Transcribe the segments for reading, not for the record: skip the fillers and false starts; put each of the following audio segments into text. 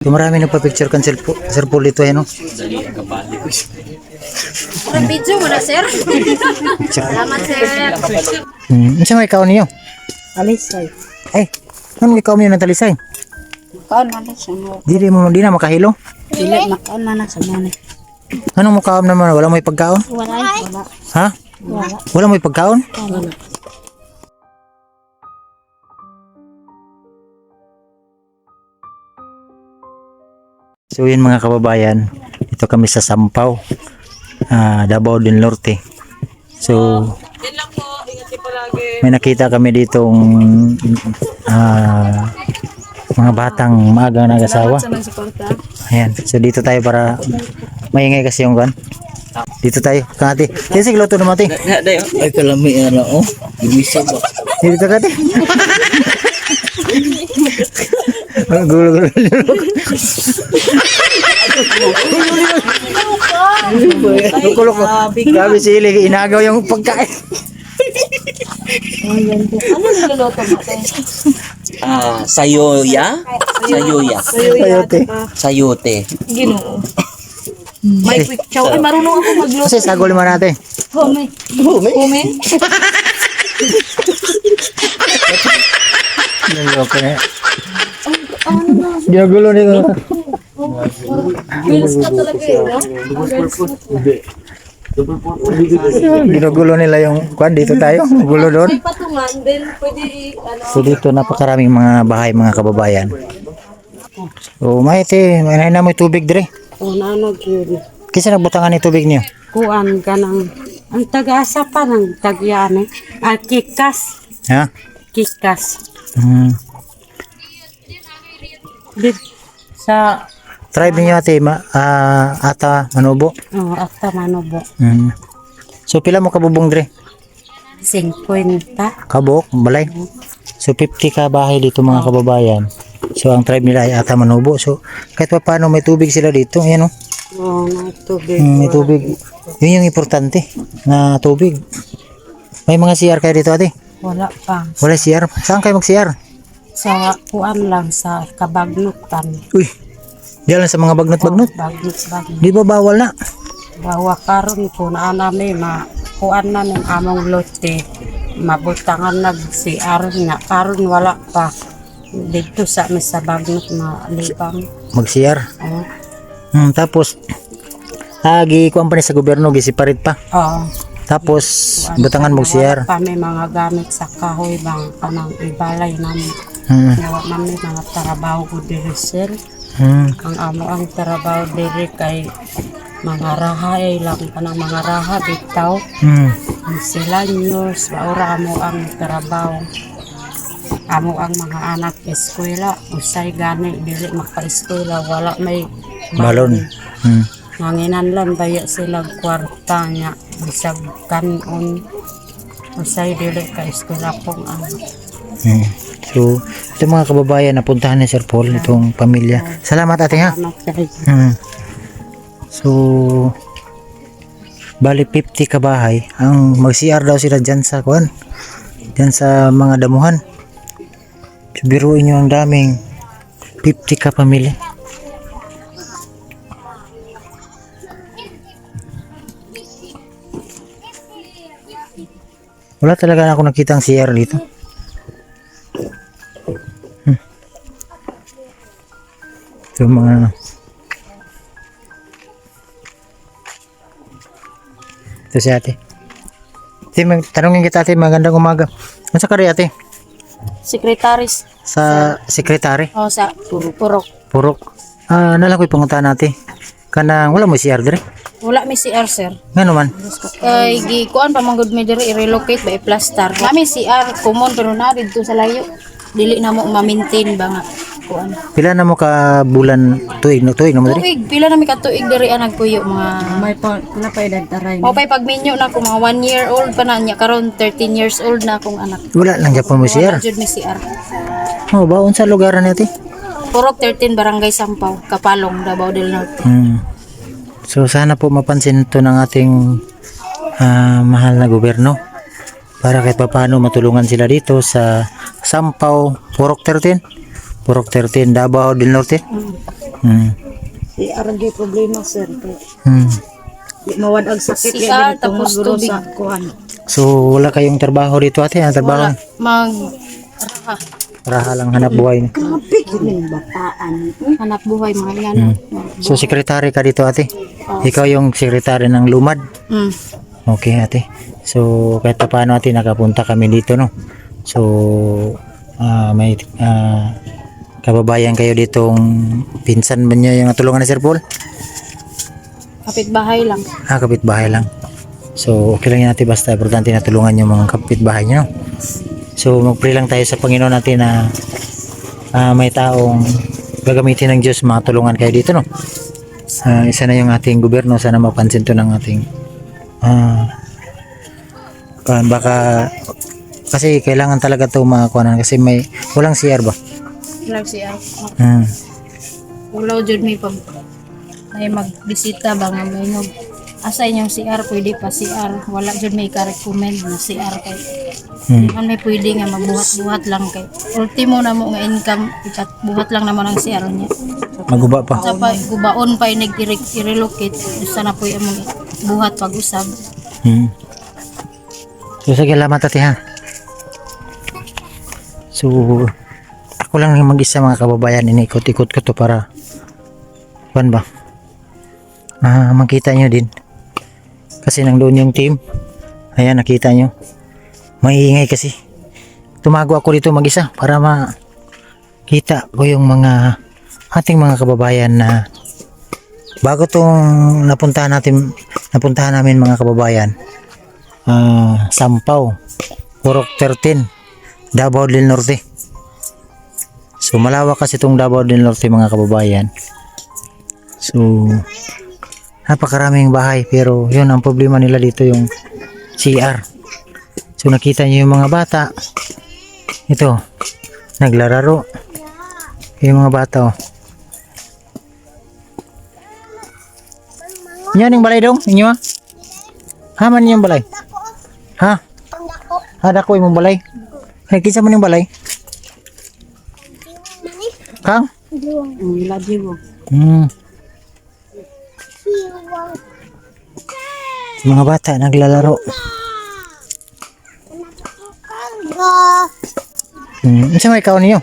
So, marami nagpa-picture kan Sir Paul dito no. Ang video mo na, sir. Salamat, sir. Unsa may ikaw niyo? Alisay. Ay, ano ikaw niyo ng talisay? Kaon man na sa mo. Di na makahilo. Dili makaon man na sa mo ni. Anong mukhaon naman? Wala may pagkaon? Wala. Ha? Wala. Wala may pagkaon? Wala. So yun mga kababayan, ito kami sa Sampaw, Davao del Norte. So may nakita kami ditong mga batang maagang nag-asawa. Ayan, so dito tayo para maingay kasi yung kan. Dito tayo, kati. Sige, luto naman ate. Ay kalami ano oh. Gimisa ba? Dito kati. Gulo-gulo. Kulok ko. Grabe sili, inagaw yung pagkain. Ano niluluto mo, sir? Sayoya. Sayote. Sayote. Ginoo. May quick chow. Ay, marunong ako magluto. Kasi sagol mo natin. Home. Niloko na. Ginagulo ni ko. Bills ka talaga eh, no? Ginagulo nila yung kwan dito tayo. Gulo doon. May patungan, then pwede, ano, So dito napakaraming mga bahay mga kababayan. So may na mo tubig dire. O nanog yun. Kisa nagbutangan ni tubig niyo? Kuan ka ng ang taga-asa pa ng tagyane. Kikas. Ha? Kikas. Dit sa Tribe niyo ate, ata Manubo. Ata Manobo. So pila mo kabubong dire? 50. Kabok, balay. So 50 ka bahay dito mga kababayan. So ang tribe nila ay ata Manubo. So kahit pa paano may tubig sila dito. Ayan o. May tubig. May tubig. Yun yung importante na tubig. May mga CR kayo dito ate? Wala pa. Wala CR? Saan kayo mag-CR? Sa kuan lang sa kabagnutan. Uy, diyan lang sa mga bagnot-bagnot. Bagnut. Di ba bawal na? Bawa karon ko na nami kuan na ng among lote. Mabutangan nag CR nga karon wala pa. Dito sa bagnut na libang. Mag-CR. Tapos, kuan pa ni sa gobyerno, gisiparit pa. Oo. Tapos, butangan mo CR. Pa may mga gamit sa kahoy bang kanang ibalay namin. Nawa namin mga trabaho ko diri sir. Ang amo ang trabaho diri kay mga rahay lang kanang mga raha bitaw. Ang sila news baura amo ang trabaho. Amo ang mga anak eskwela usay gani dili maka-eskwela wala may Balon. Nanginan lang baya sila kwarta niya bisag kanon usay dili ka eskwela pong anak. So, ito mga kababayan, napuntahan ni Sir Paul, itong pamilya. Salamat ate ha. So, bali 50 ka bahay. Ang mag-CR daw sila dyan sa kuan. Dyan sa mga damuhan. So, biruin nyo ang daming 50 ka pamilya. Wala talaga ako nakita ang CR dito. Ito mga ito si ate. Tanongin kita ate, magandang umaga. Ano sa kari ate? Sekretaris. Sa sekretary? O, sa Purok. Purok. Nalang ko'y pangunta natin. Kanang wala mo CR dire? Wala may CR, sir. Nga naman? Kay gikuan pa manggod mi diri i-relocate ba i-plaster. Kami CR common pero na dito sa layo. Dili na mo ma-maintain ba nga kuan. Pila na mo ka bulan tuig na mo dire? Tuig, pila na mi ka tuig diri ang nagpuyo mga May pa napay dagtaray. Mao pay pagminyo na ko mga 1 year old pa na niya karon 13 years old na akong anak. Wala lang Japon mo CR. Wala jud mi CR. Oh, baon sa lugaran ate? Purok 13 Barangay Sampaw, Kapalong, Davao del Norte. So sana po mapansin ito ng ating mahal na gobyerno para kahit paano matulungan sila dito sa Sampaw, Purok 13, Davao del Norte. Si arang problema sir. Di mawad ang sakit Si ya R, tapos tubig. sa kuan. So wala kayong trabaho dito ate? Ang trabaho? Wala. Raha lang hanap buhay. Grabe kining bataan. Hanap buhay mga yan. So sekretary ka dito ate? Ikaw yung sekretary ng Lumad? Okay ate. So kahit pa paano ate nakapunta kami dito no. So may kababayan kayo ditong pinsan ba niya yung natulungan ni Sir Paul? Kapitbahay lang. Kapitbahay lang. So okay lang yan ate basta importante na tulungan yung mga kapitbahay niyo. No? So mag-pray lang tayo sa Panginoon natin na may taong gagamitin ng Diyos makatulungan kayo dito no. Isa na yung ating gobyerno, sana mapansin to ng ating baka kasi kailangan talaga to makakuha kasi may walang CR ba? Walang siya. Ulaw jud may pag may magbisita ba nga may nog asa inyong CR pwede pa CR wala jud may ka-recommend na CR kay may pwede nga magbuhat-buhat lang kay ultimo na mo nga income ikat buhat lang naman ang CR niya Maguba pa. sa pa gubaon pa nag i-relocate usa na po imong buhat pag-usab. So sige salamat ate ha. So ako lang yung mag-isa mga kababayan, inikot-ikot ko to para kuan ba makita nyo din kasi nang doon yung team. Ayan nakita nyo maiingay kasi tumago ako dito mag-isa para makita ko yung mga ating mga kababayan na bago tong napuntahan namin mga kababayan. Sampaw, Purok 13, Davao del Norte. So malawak kasi itong Davao del Norte mga kababayan. So napakaraming bahay pero yun ang problema nila dito yung CR. So nakita niyo yung mga bata ito naglararo yung mga bata oh. Yan yung balay dong inyo ha? Haman yung balay ha? Dako yung balay nakikita mo yung balay Kang? Lagi mo. Mga bata naglalaro. Isa may ikaw niyo?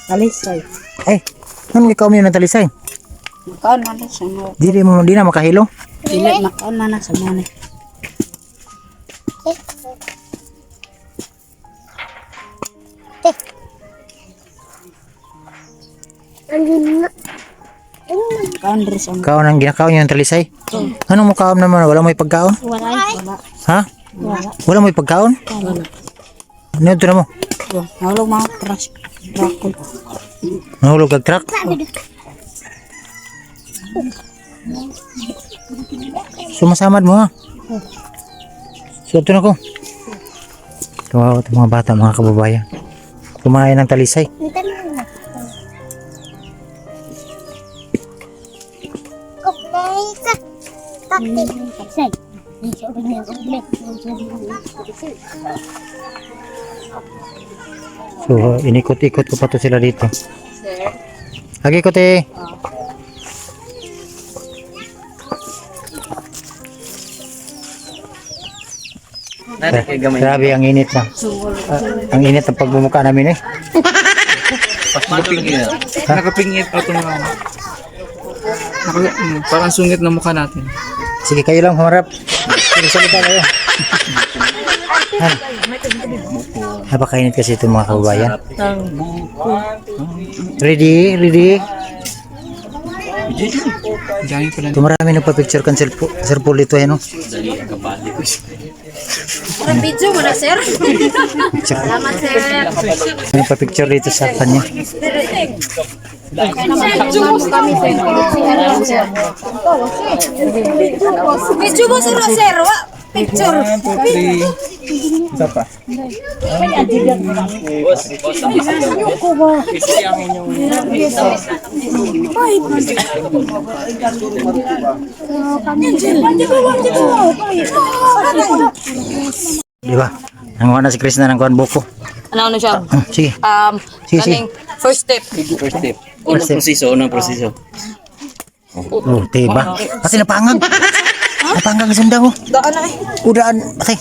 Talisay. Ay, ano ikaw niyo ng talisay? Makaan man sa mo. Di na makahilo? Dili makaan man sa mo. Kaon ang ginakaon niyo ng talisay? Anong mukaon naman? Wala mo ipagkaon? Wala. Ha? Wala mo ipagkaon? Ano ito na mo? Nahulog mga trash. Drakol. Nahulog kag truck? Sumasamad mo ha? So ito na ko. Kawawa ito mga bata mga kababayan. Kumain ng talisay. So inikot-ikot ko pa to sila dito. Lagi ko te. Grabe ang init na. Ang init ang pagbumuka namin eh. Nakapingit pa ito mga parang sungit na mukha natin. Sige kayo lang humarap. Sige salita kayo. Napakainit kasi ito mga kababayan. Ready? Dami pala. Ito marami nagpa-picture kan Sir Paul ito no? Ang video mo na sir. Salamat sir. Nagpa-picture dito sa kanya. Video mo sir sir. Picture. Isa pa. Di ba? Nanguha na si Krishna ng kuhan buko. Ano siya? Sige. Kaning Sige. first step. First step. Unang proseso. Oh, tiba. Kasi napangag. Napangag sa daw. Daan na eh. Udaan. Okay.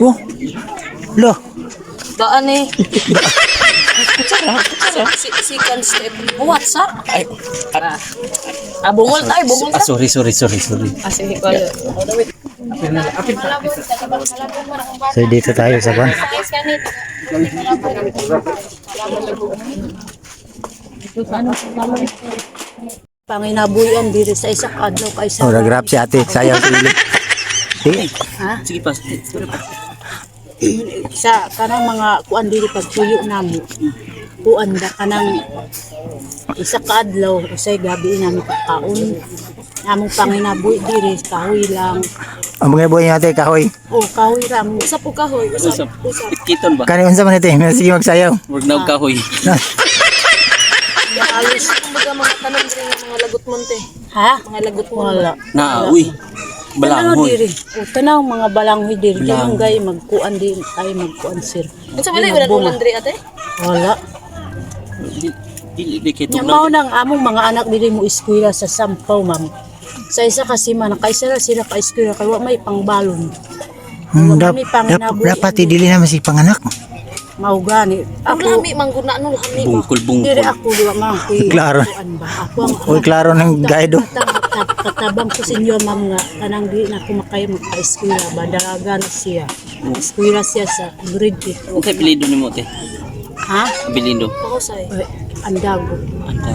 Oh. Lo. Daan eh. Second step. Buhat sa? Ay, Bungol tayo, bungol tayo. sorry. Sige, kaya. So dito tayo sa kwan. Panginabuyan diri sa isa kadlaw kay sa Oh, nagrap si ate. Sayaw sa ilip. Sige. sige pa. sa kanang mga kuan diri pagtuyo namo. Kuan da kanang isa kadlaw usay gabi nami pagkaon. Namong panginabuhi diri kahoy lang. Ang mga buhay ate kahoy. Oh, kahoy lang. Usa po kahoy, usap. Kiton ba? Kani unsa man ate? Sige magsayaw. Wag na kahoy. Alis Kumbaga mga tanong din ng mga lagot monte. ha? Mga lagot mo. Wala. Na, uy. Tanaw Balanghoy. diri. O tanaw mga balanghoy diri. Balang. Dinong gay magkuan din tayo magkuan sir. Ano sa balay, wala nung laundry ate? Wala. Dili Nya mao nang among mga anak diri mo eskwela sa Sampaw ma'am. Sa isa kasi man kaisa sila ka eskwela kay wa may pangbalon. Dapat dili na si panganak. Mao gani. Ang Ako lami, mangguna, ano lami ba? Bungkol. diri ako diwa man kuy. Klaro. Kuan ba? Ako ang Uy, klaro ng gaido. katabang ko sa inyo ma'am nga kanang di na kumakay magka-eskwela ba dalaga na siya. Eskwela siya sa grade 8. Okay, pilido ni mo, te. Ha? Bilindo. Pakusay. Ay, andago. Antay.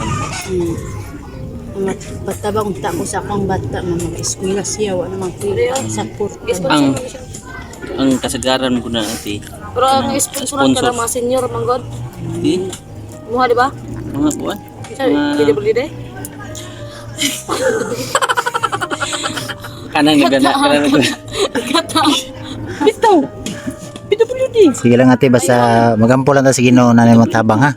Mga patabang unta ko sa akong bata nga mag-eskwela siya wa namang kuya support. Ang kasagaran ko na, ate. Pero ang sponsoran ka ng mga senior, manggod. Eh, Muha, di ba? mga buwan. Pwede ba lide? Kanang nagana. Bitaw. Sige lang ate basta magampo lang ta sa Ginoo na mo tabang ha.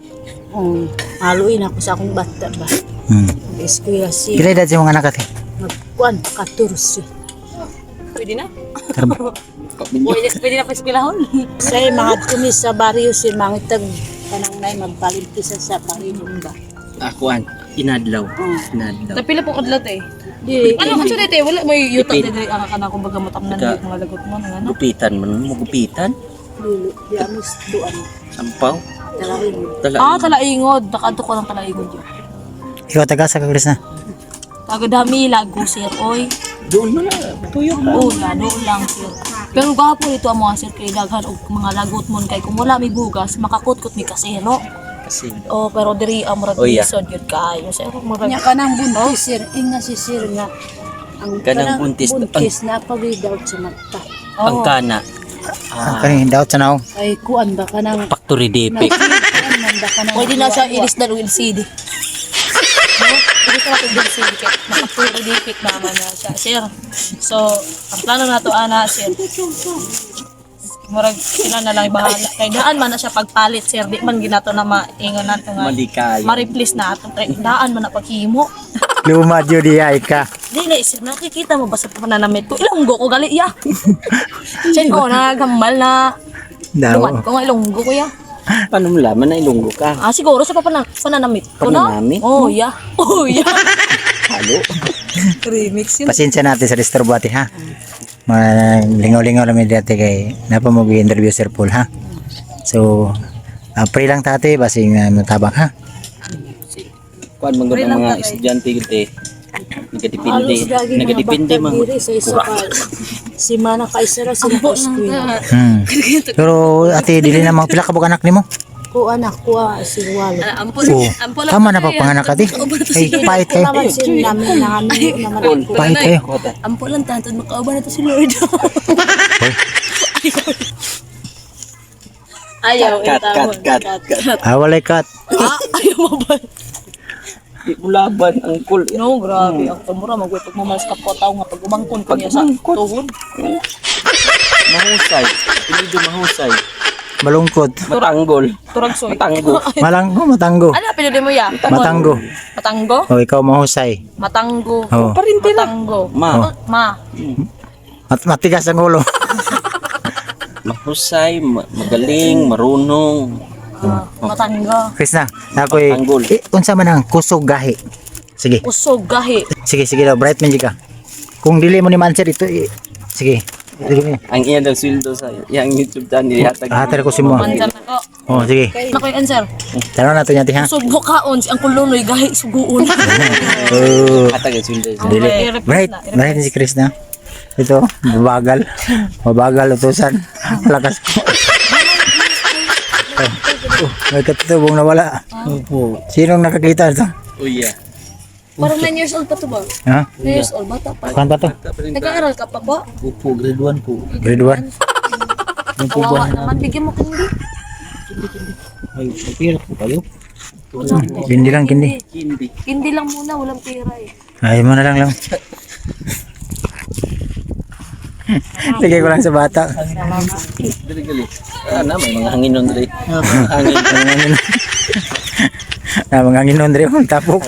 Haluin ako sa akong bata ba. Mag-eskwela siya. Pila edad sa mga anak ate? Magkuan 14. Pwede na? Karbo. Pwede na pa eskwelahon. Sa mga tumis sa baryo si mangitag kanang nay magpalimpisa sa Panginoon ba. Akuan. Inadlaw. Inadlaw. Napila pong udlat eh. Di Ano man siya dito? Wala may yuta dito ang kana kung baga matamnan dito mga lagot mo ano. Gupitan man. Magupitan. lulu di amus doan. Sampaw. Talahin. Talaingod. Nakadto ko ng talaingod yun. Ikaw taga sa Kagres na. Tagadami lago sir. Oy. Doon mo na. Tuyo ka. Wala, doon lang sir. Pero gapo ito ang mga sir kay daghan og mga lagot mon kay kung wala may bugas makakutkot mi kasero. Kasi. Oh, pero diri ang murag Oh, yeah. lisod yun kaayo sir. Murag Nya kanang buntis sir, inga si sir nga ang Kanang buntis. na pag-out sa mata. Ang kana. Kani daw sa naw. Ay kuan ba kanang Factory defect. kuan man ba kanang pwede na siya ilisdan og LCD. No? Pwede ka natin LCD kay nakapuro dipik naman na siya sir. So, ang plano na to ana sir. Murag sila na lang bahala. Kay daan man na siya pagpalit sir. Di man ginato na maingon nato nga. Malikay. Ma-replace na ato. Kay daan man na paghimo. Luma jud ay ka. Dili sir, nakikita mo ba sa pananamit ko? Ilonggo ko gali ya. Sen ko nagambal na lumat Daw. ko nga ilonggo ko ya. Paano mo laman na ilunggo ka? Ah siguro sa pananamit ko na. Pananamit? Oh ya. Oh ya. Halo. Remix yun. Pasensya natin sa disturbo ate ha. Lingaw-lingaw lang dati kay napamagi interview Sir Paul ha. So, pray lang tate basing matabang ha. Kuan man gud ang mga estudyante gud eh. Nagadepende. Halos lagi Nagadepende mga man. bata diri sa isa ka si mana kaisara sila sa eskwela. Pero ate dili na mga pila ka anak nimo? Ko anak ko si Walo. Oh. Tama na pagpanganak ate. Ay pait kayo. Naman sin namin naman ako. Pait kayo. Ampo lang tanto makauban na to si Lord. Ayaw Cut. Walay cut. Ayaw mo ba? Di mo laban ang kul. No, grabe. Ang pamura magwetog mo mas kapotaw nga pag umangkon ko niya sa tuhod. Mahusay. Pilido mahusay. Malungkot. Matanggol. Turag soy. Matanggo. Matanggo. Ano pinili mo ya? Matanggo. Matanggo? Oh, ikaw mahusay. Matanggo. Oh. Matanggo. Ma. Ma. Matigas ang ulo. Mahusay, magaling, marunong. Matangga. Chris na. Ako'y Tanggol. unsa man ang kusog gahi. Sige. Usog gahi. Sige daw, bright man ka. Kung dili mo ni man sir ito sige. Ang iya daw sweldo sa yang YouTube channel yatag. Hater ko si mo. Manjan ako. Oh, sige. Ano kayo answer? Tanong nato niya ha. Usog bukaon ang kulunoy gahi suguon. Oh, Hatag ang sweldo sa. dili. Bright ni si Chris na. Ito, mabagal utusan. Lakas ko. May katutubong nawala. Opo. Sinong nakakita ito? Oh yeah. Parang 9 years old pa to ba? Ha? 9 years old bata pa. Kuhan pa to? Nag-aaral ka pa ba? Opo, grade 1 po. Grade 1? Kawawa naman, bigyan mo kindi. Ay, pira po kayo. Kindi lang, kindi. Hindi. Kindi lang muna, walang pera eh. Ay mo na lang. Lagay ko lang sa bata. Dili gali. Na may mga hanginon diri. Hangin. Mga nginon diri ang tapok.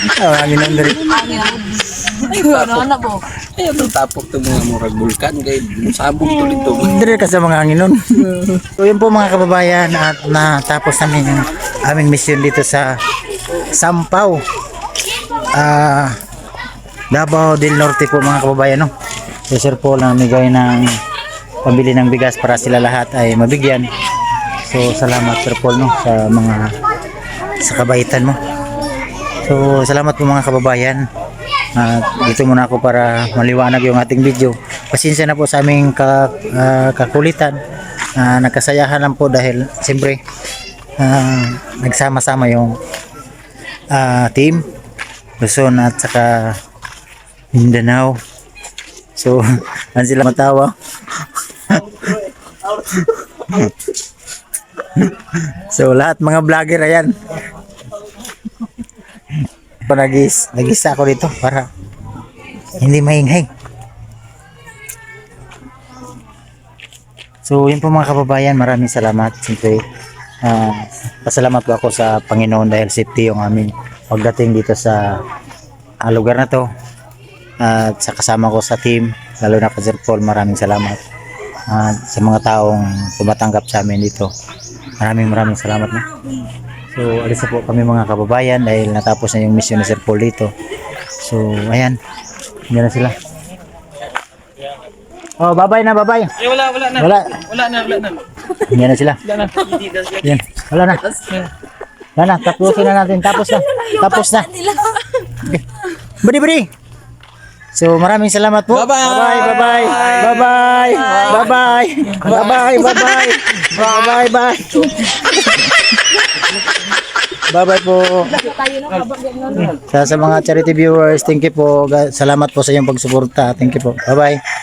Mga nginon diri. Ay, para na po. Ay ang tapok to mga murag bulkan kay sabog to dito. Diri ka sa mga nginon. So yun po mga kababayan at natapos namin yung aming mission dito sa Sampaw. Davao del Norte po mga kababayan no. Si Sir Paul na namigay ng pambili ng bigas para sila lahat ay mabigyan. So salamat Sir Paul no sa kabaitan mo. So salamat po mga kababayan. Dito muna ako para maliwanag yung ating video. Pasensya na po sa aming kakulitan. Nagkasayahan lang po dahil siyempre nagsama-sama yung team Luzon at saka Mindanao. So, ano sila matawa? So, lahat mga vlogger ayan. Nagisa ako dito para hindi maingay. So, yun po mga kababayan, maraming salamat. Siyempre, pasalamat po ako sa Panginoon dahil safety yung aming pagdating dito sa lugar na to. At sa kasama ko sa team, lalo na kay Sir Paul, maraming salamat. Sa mga taong tumatanggap sa amin dito, maraming salamat na. So alis na po kami mga kababayan dahil natapos na yung mission ni Sir Paul dito. So ayan, hindi na sila. Oh, bye-bye na, bye-bye. Eh, wala na. Wala. Wala na. Hindi na sila. Yan, wala na. Wala na, tapusin na natin. Tapos na. Okay. Budi. So maraming salamat po. Bye-bye. Bye-bye po. Sa mga charity viewers, thank you po. Salamat po sa inyong pagsuporta. Thank you po. Bye-bye.